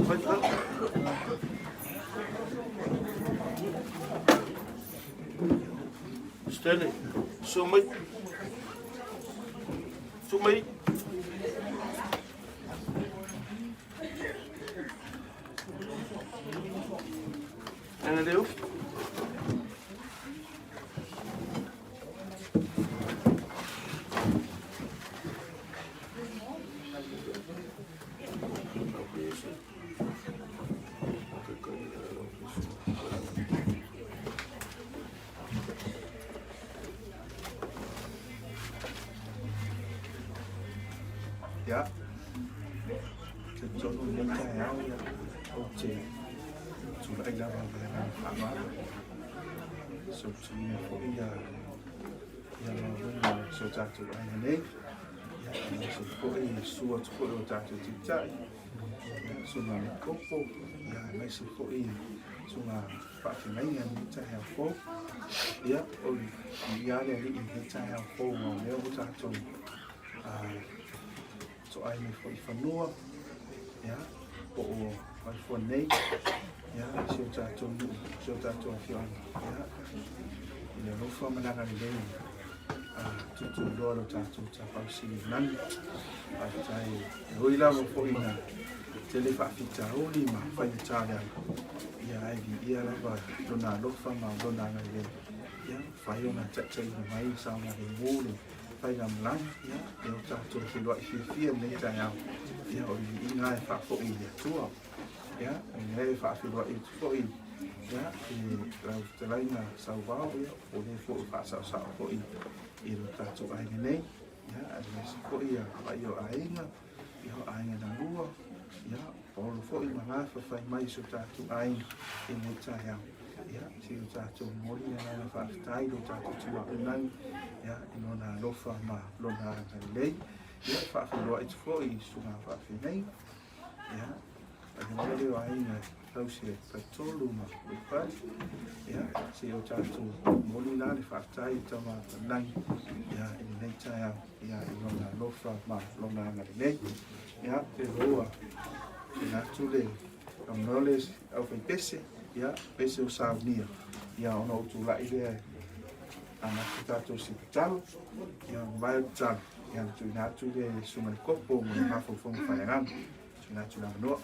Vai lá. Stanley, sumi. Sumi. Ano daw? Dạ. Cho luôn lên cái áo ông chị chúng anh ra vào cái làm phản hóa sụp xuống nhà phổi giờ bên ngoài sụp chặt chụp anh đấy sụp phổi xua phổi đồ chặt chụp chính chạy sụp là cốc phố mấy sụp phổi sụp là phải mấy ngàn chạy hàng phố yeah ôi giá này đi chạy hàng phố mà nếu có chặt chụp so ai mới phải phân nua, ya, bộ phải phân nấy, ya, siêu cha chôn phiền, ya, nếu lúc phân mình đang làm đây, chú đua rồi cha phải xin năn, phải chạy, rồi là một phôi nè, chỉ để phải trả hối đi mà phải trả lại, ya, ai vì ia là vậy, đôi nào lúc phân nào đôi nào này đây, ya, phải đôi nào chạy máy sao mà để ngu được. Phải làm lắm, nếu cha chôn thì loại phiền đấy cha nhau, thì họ đi ngay phạt phổi để chúa, ngay phạt thì loại phổi, thì là cái này là Sauvao, phổi phổi phạt sạo phổi, thì cha chôn ai cái này, phổi phải hiểu ai nghe, hiểu ai nghe đang lúa, phổi phổi mà ngay phải may số cha chôn ai, thì một cha nhau. Ya, si cha chôn mori na fa tai do cha chua nan ya inona lofa ma lona ngalei ya fa lo it foi sunga fa finai ya ani le wa ina tausi patolu ma pa ya si cha chun mori na fa tai tama nan ya in cha ya inona lofa ma lona ngalei ya te roa na tule knowledge of pese ya pese o savnia ya ono tu la ile ana kita tu si tal ya vai tal ya tu na tu de suman kopo mo na fo fo fa ya tu na tu na no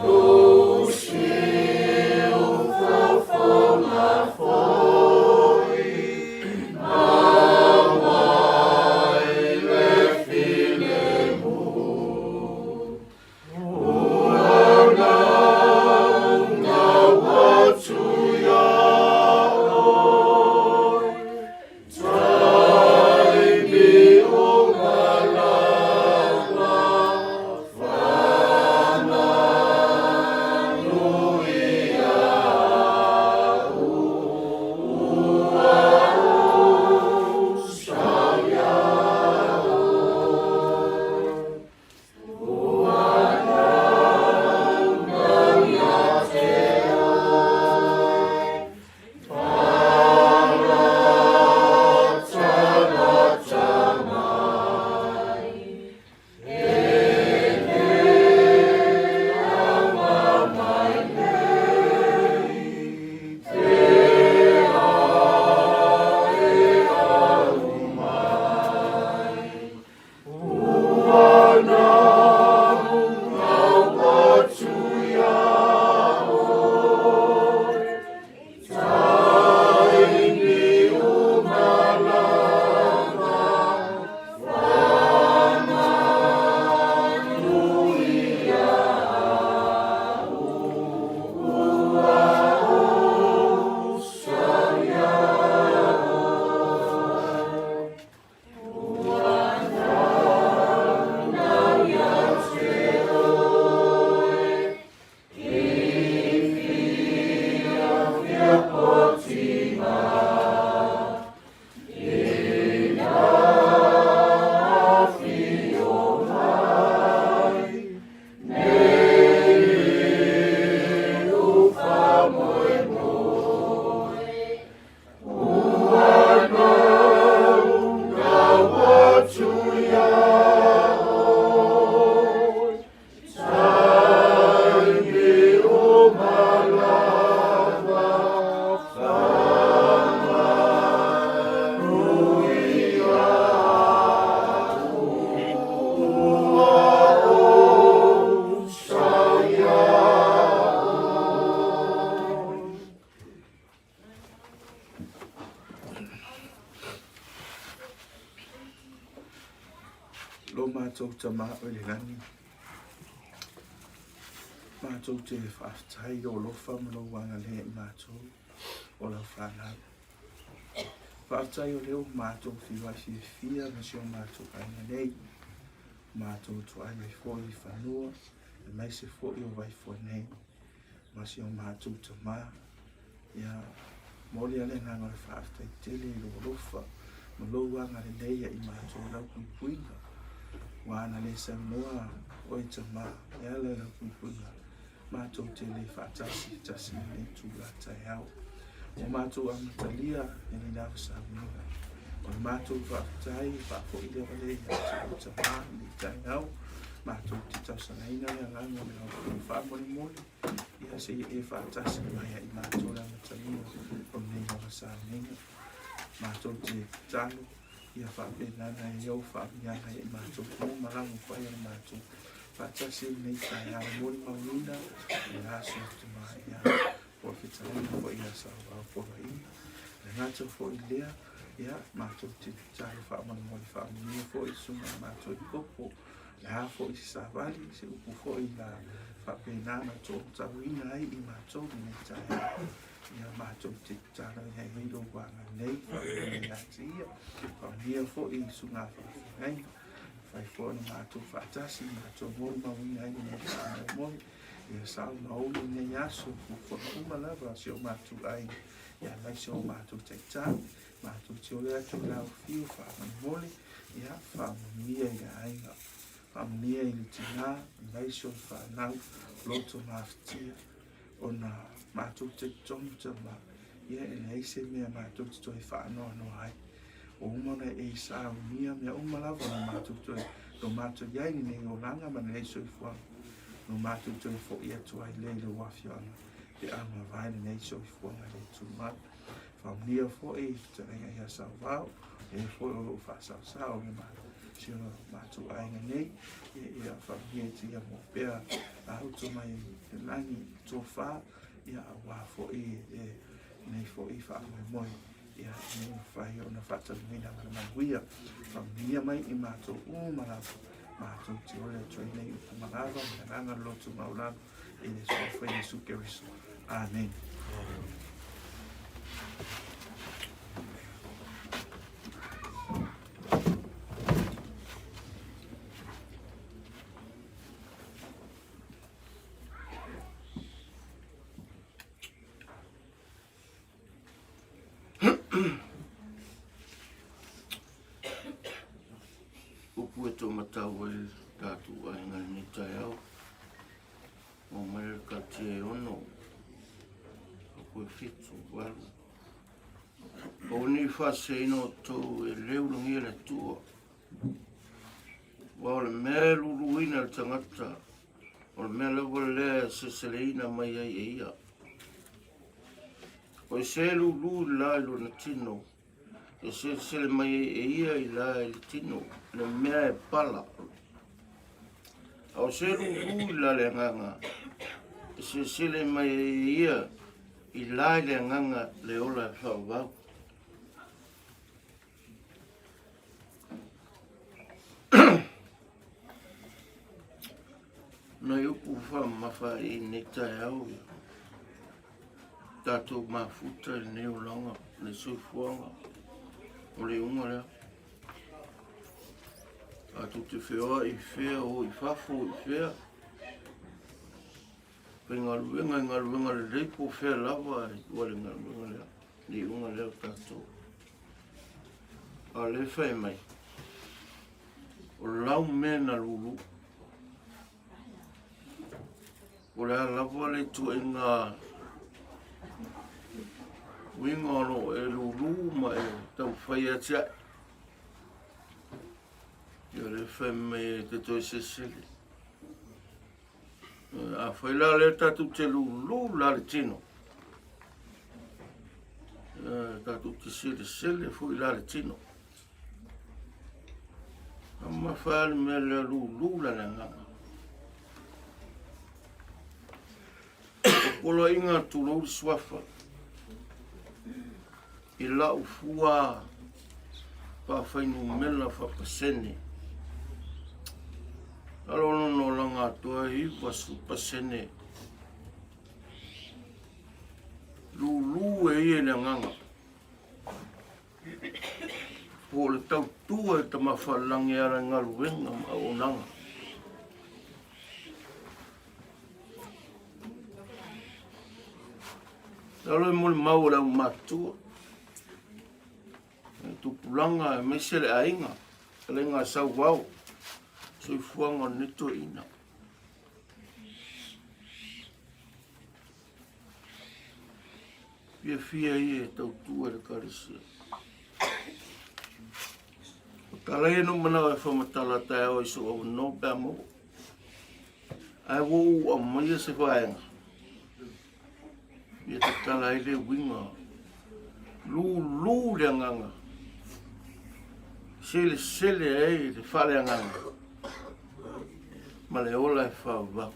Oh, o mātou tama o le lani. Mātou te whaftai o lofa mano wanga le mātou o lau whanau. Whaftai o leo mātou whiwai whiwhia na si o mātou aina nei. Mātou tu aina i fōi i whanua, e mai se fōi o vai fōi nei. Ma si o mātou tama, ia mōli ale nanga le whaftai tele i lo lofa, ma lo wanga le leia i mātou lau kui puinga. Wana le sa noa o i tama, ia le lau kui puinga. Mātou te le whaatasi, tasi ne tu la tai au. O mātou amatalia e ni nawa sa minga. O mātou whaatai, whaafo i lewa le i te mā ni tai au. Mātou te tausana ina le alanga me au whaamone mole. Ia se e whaatasi mai i mātou la amatalia o ni nawa sa minga. Mātou te talo, ia whaapenana e au whaamiana i mātou. O marangu whaia ni mātou. Whaatasi nei tai au mori maurina, e aso te mai ia. O ke taunuu fo ia Sauvao Poloaiga. Le ngata fo i lea, ia mātou te tari whaamana fo i sunga mātou i popo. Le ha fo i savali, se upu fo i la whapenana tō tauina ai i mātou ni tai. Ia mātou te tara i hei hido wanga nei, whapenana ati ia. Whamia fo i sunga whapenana. Whai fo ni mātou whaatasi, mātou mori mawina ai ni tāna mori. Ia sao maulu nei aso ku whakuma lava si o mātou ai. Ia mai si o mātou taitau, mātou te ole atu lau whiu whaamani mole. Ia whaamania i a aiga, whaamania i ni tina, mai si o whanau, loto mawhitia. O na mātou te tongu tama, ia e nei se mea mātou te toi whaanoa no ai. O umana e sao mia mea umalava no mātou toi, no mātou iai ni o langa mana nei so i whaanga. No mātou tui fo ia tua i leile wafiona. Te ama vaile nei so i fuanga le tu mai. Whamnia fo e tarenga ia Sauvao. E fo o whasau me mātou. Si o mātou ainga nei. Ia whamnia te ia mo pēr. Ahu to mai e langi tō whā. Ia wā fo e nei fo i whaamai moi. Ia nei whai o na whatamina mana mahuia. Whamnia mai i mātou umalafu. Mātou te ole atoi nei upu malawa, me ranga lotu maulano, e le so whai Jesu Keriso. Amen. Upu e tō matau e tātou ainga ni tai au. O mai ka te ono. Upu e whitu walu. O ni whase ino tō e leurungi le tua. Wa o le mea luruina le tangata. O le mea lewa lea se seleina mai ai e ia. O e se lulu la ilo na tino. E se sele mai e ia i la e tino. Le mea e pala. Au se lulu la le nganga. E se sele mai e ia i la le nganga le ola e whawau. Na upu wha mawha i ne tai au. Tātou mafuta i neo langa, le soifuanga. O le unga lea. Tātou te whea i whea o i whafo i whea. Pai ngaruenga le reipo whea lava i ua le ngaruenga lea. Le unga lea tātou. A le whai mai. O lau mea na lulu. O le lava le tu inga wingono e lulu ma e tau whai atia. Ia le whai me te toi se sili. A whai la le tatu te lulu la le tino. Tatu te sili fui la le tino. Amma whai me le lulu la le nganga. Kola inga tulou swafa. I lau fua pa whainu mela whapasene. Alono no langa tua hi wasu pasene. Lulu e ie le nganga. Po le tau tua e tamafalangi ara ngaluenga ma o nanga. Alo e mole mau lau matua. Tupulanga e mesele ainga. Kalenga Sauvao. Soi fuanga nito ina. Fia ia e tau tua le karisia. O talai no mana e whamatala tae o iso au no pia mo. Ai wo a maia se whaenga. Ia te talai le winga. Lu le nganga. Sele e le whale nganga. Ma le ola e whawau.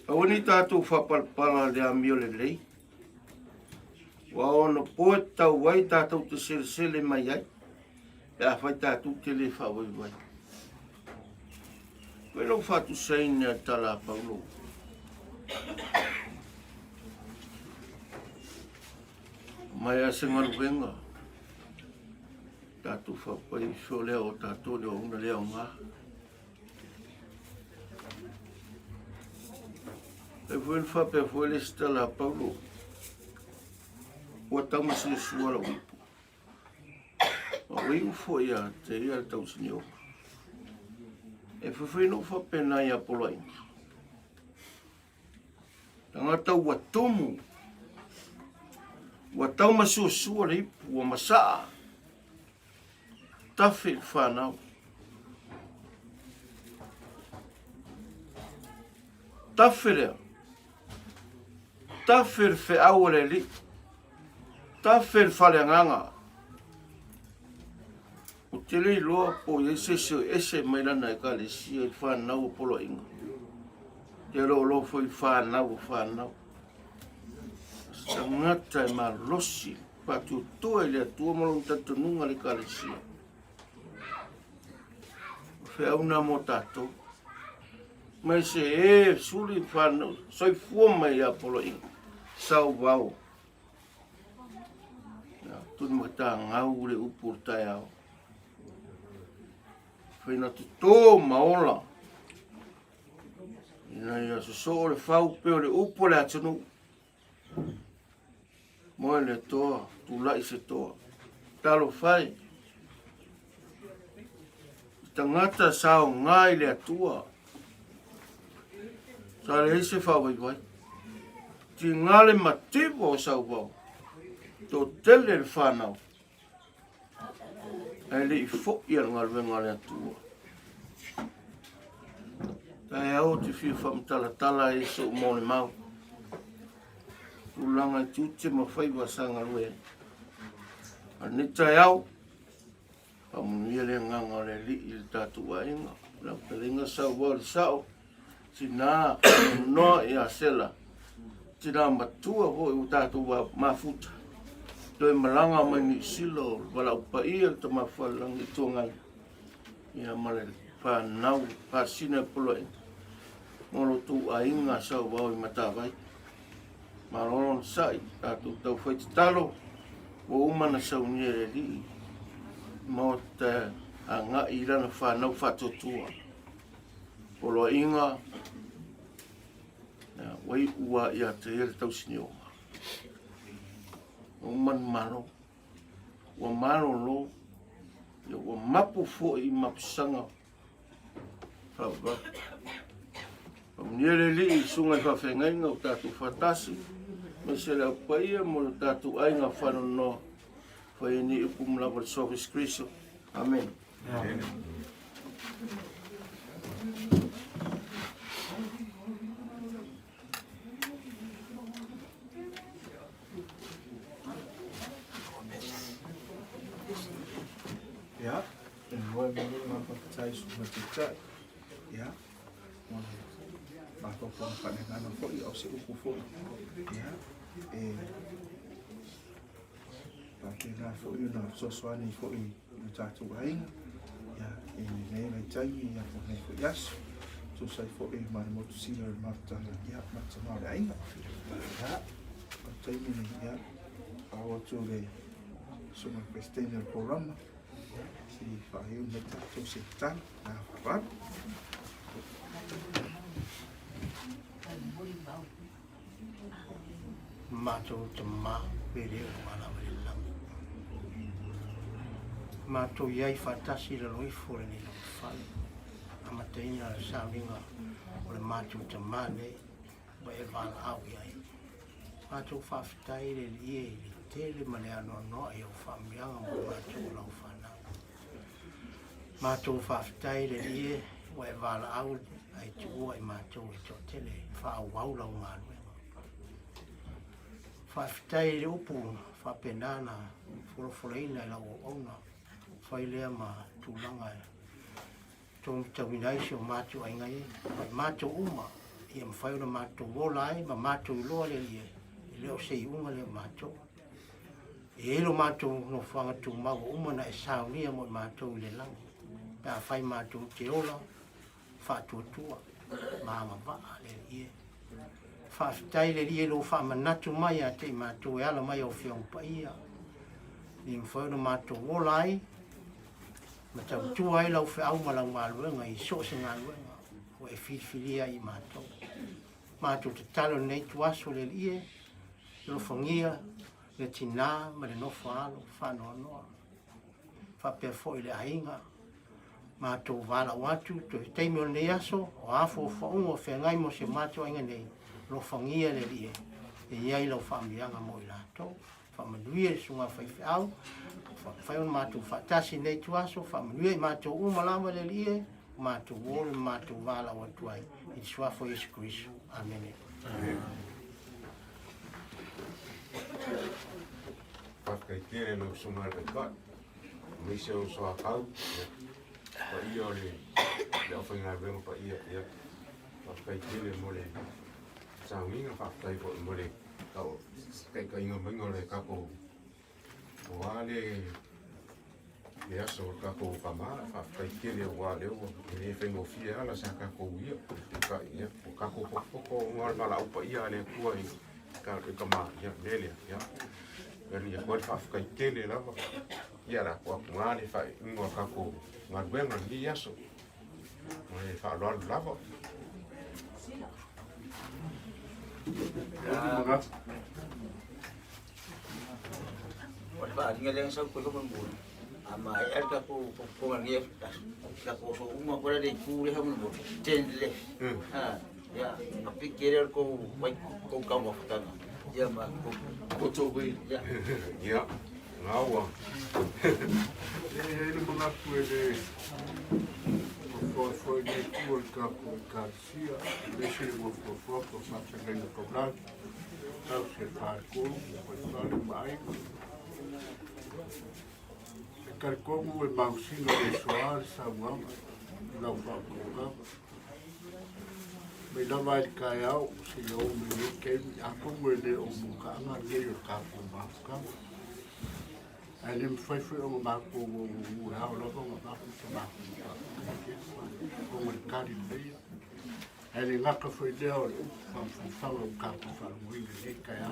Awani tātou whapalpala le amio le lei. Wa ono poe tau wai tātou te sele mai ai. E a whai tātou te le whawai wai. Koe lau whatu saini a tala Paulo. Mai a se ngaruwenga. Tātou whapai whio leo o tātou leo una leo ngā. E fuen whape fue le stala Paulo. Ua tau masi e suara upu. Ma wei ufo ia te ia le tau sinio. E fue no whape nai a Poloaiga. Tangata ua tomu. Ua tau masi o suara ipu ua masaa. Tafe whanau. Tafe lea. Tafe fe awale li. Tafe whaleanganga. O te lei loa po ese mai lana e kale si e whanau o Poloaiga. Te lo foi whanau. Sangata e malosi. Patu toa le atua malong tatanunga le kale si. Feauna mo tatou. Mai se e suri whanau. Soi fua mai a Poloaiga. Sauvao. Tuni mata ngau le upur tai au. Whaina tu tō maola. Ina ia so le whau peo le upo le atunu. Moe le toa. Tu lai se toa. Talo whai. Tangata sao ngai le atua. Sa le se whawai wai. Ti ngale mativo o Sauvao. Tō tele le whanau. Ai le i fo ia ngaluenga le atua. Tai au te whiu whamtala e so mōne mau. Ulanga i tūte ma whaiwa sa ngalue. Ani tai au. Pamunia le nganga le li i le tātua inga. La pelinga Sauvao le sao. Tina noa i a sela. Tina matua ho i tātua mafuta. Toi malanga mai ni silo. Wala upa ia ta mawhalang i tōngai. Ia male whanau. Pasina Poloaiga. Molo tu a inga Sauvao i matawai. Malolo sai. Tātou tau whaiti talo. O umana saunia le li. Mo te a ngā i rana whanau whatotua. Poloaiga. Wai ua ia te ele tau sinio. O man mano. Ua mano lo. Ia ua mapu fo i mapusanga. Whawa. Pamniere li i sungai whawhengainga o tātou whatasi. Me se leo paia mo tātou ainga whanono. Whai ni upu mlawa le Sofis Kristo. Amen. Amen. Ja, en mooi manier van thuis met de tijd. Ja, maar toch van ik aan een fooi als ik ook voor. Ja, Pakena fo'i na sosoani fo'i na tātou ainga. Ia, e nei mai taimi ia po nei fo'i asu. So sai fo'i mana motu sila le matanga ia matanga le ainga. Ia, o taimi ni ia, awa tu le sunga Christina le programa. Si whahiu me tātou se tang, na whapan. Mātou te mā, pere o mana wale lam. Mātou iai whatasi le roi fore ni lau whale. Amateina le sāminga o le mātou te mā nei, wa e wala au iai. Mātou whawhitai le lie i le tele ma le anoa noa i o whamianga mo mātou lau whanau. Mātou whawhitai le lie, wa e wala au ai tua i mātou i tō tele, whao wau lau ngā luenga. Whawhitai le upu, whapenana, whoroforeina i lau o ona, whailea ma tūlanga e. Tō tawinaisi o mātou ai ngai, mātou uma, i am whaiura mātou wolai, ma mātou iloa le lie, i leo se i unga le mātou. E elo mātou no whanga tū mau uma na e saunia mo mātou i le langi. Pea whai mātou te ola, whātua, māma waa le lie. Whawhitai le lie lo whamanatu mai a te mātou e ala mai o whiong paia. Ni mwhaura mātou wolai, ma tau tua ai lau whi au malau ngā luenga i soose ngā luenga, o e whiwhiria i mātou. Mātou te talo nei tuaso le lie, lo whangia, le tina, ma le nofo alo, whanoa noa. Whapea fo i le ainga, mātou wala watu, to he teimi o nei aso, o afo o whaunga o whengai mo se mātou ainga nei, lo whangia le lie, e iai lau whaamianga mo i lātou, whamanuia e sunga whaiwhi au, whaion mātou whatasi nei tuaso, whamanuia i mātou umalama le lie, mātou wole, mātou wala watuai, i swafo Yesu Christu. Amen. Whakaitere no sunga le kat, mise o soa kau, pa ia le awhainga renga pa ia, whakaitere mo le Saminga whakaitere mo le kau, kai inga mingo le kako, o wale le aso kako kamara, whakaitere o wale o, le whengo fia ala sa kako ia, o kako poko ngāre mala upa ia le kua i kama ia lele, ia. Kani ya kwa whakaitere lava, ia ra kua ngāre whai ingo kako ngāruenga ni aso, o whaloalu lava. Wala tinggal yang sa ko man bu. Ama ay ka ko ngi ka ko so uma ko le ku le hamun bu. Tendle. Ha. Ya, pikir ko ko ka mo fatana. Ya ma ko to we. Ya. Ya. Ngawa. Ele mga pwede foi de curta com Garcia, deixei o foto para chegar no problema, ao chegar com o vale mais. Ficar como o mausinho de Soares, Sauvao, não vai colocar. Me dá mais caiu, se eu me quer, a como ele o bucana, ele o capo marcado. Ele me foi um marco o real logo um marco como ele cari bem. Ele lá que foi deu fala o capo fala o ele caiu.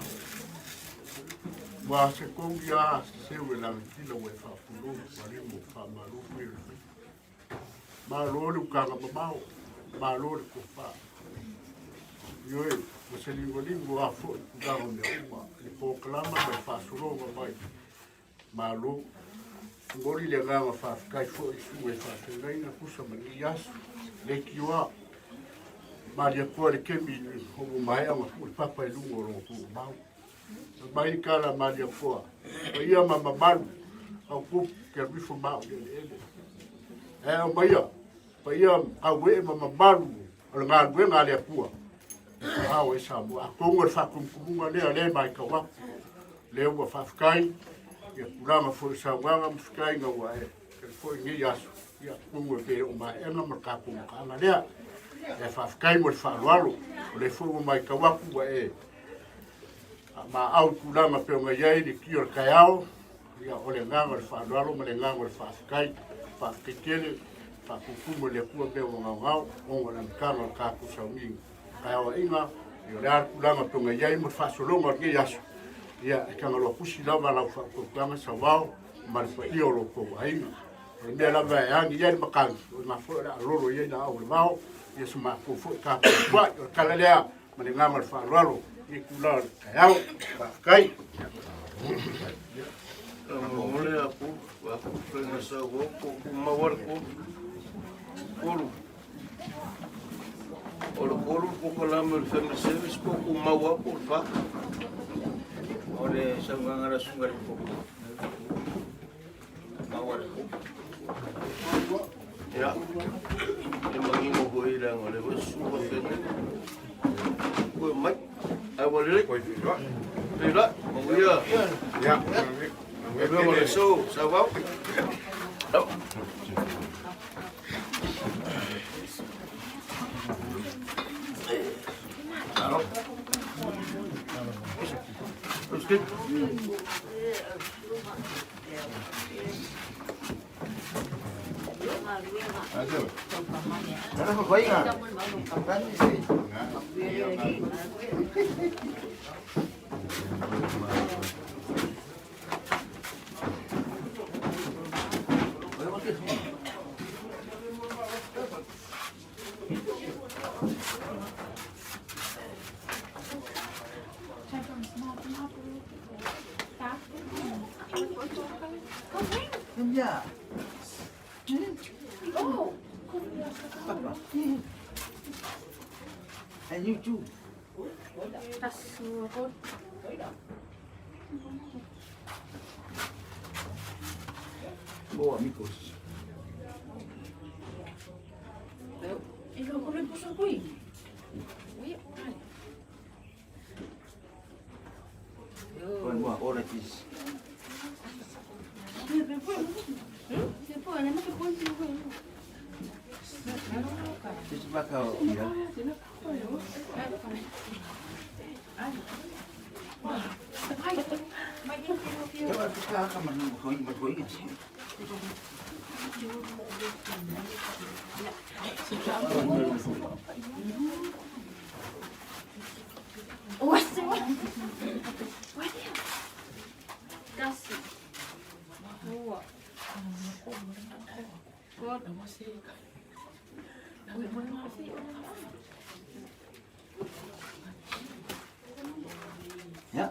Mas se como já se o lá aquilo o fa fulu ali mo fa malu ele. Malu o cara babau, malu o fa. Eu você lingo a fo da onde uma ele proclama vai faço logo vai. Malu, ngori le ngama whaakai fo i su e whaakai na kusa mani asu, le kiwa, maria kua le kemi hongo mai ama ule papa i lungo rongo hu mau. Mai kala maria kua, pa ia mama malu, au kupu ke rifo mau le ele. E au maia, pa ia au e mama malu, ala ngā lue ngā lea kua. Hau e samu, a kongo le whakumkumunga lea le mai ka wapu, le ua whaakai, ia kuranga foi sawanga mskai nga wae foi ngi yasu ia kungo ke o mai ena markapu kana lea e fafkai mo faalo le foi o mai kawaku wae ma au kuranga pe nga yai de kior kaiao ia o le nganga le whaanalo ma le nganga le whaafikai, whaakekele, whaakukumu le kua mea o ngau o ngā mikanga le kāku sauminga. Kai awa inga, i o le arkulanga tonga iai mo whaasolonga ke yasu. Ia, e kanga loa pusi lava lau whaakukanga Sauvao, ma le whaia o lo Poloaiga. O le mea lava e angi iai le makangi, o ngā fo le alolo iai na au le vao, ia sa maa kua fo kāku kua, o le kalalea, ma le nganga le whaanalo, i kula le kaiao, whaafikai. Ole aku, aku Faleasiu ko mawar ko. Kolu. Olo kolu ko kalama le family service ko mawa ko fa. Ole sanganga sungai ko. Mawar ko. Ya. E mangi mo ko ila ngole ko suwa fene. Ko mai. Ai wale ko ila. Ila, mo ya. Ya. Faleasiu Sauvao. Terus kan? Mana ko koi nga? Kan si. Ya. Oh. And you too. Boa, amigos. Ikaw ko rin po sa kuy. Con boa, ora tis. Tis baka ya. Coba kita akan menunggu gitu. Ya.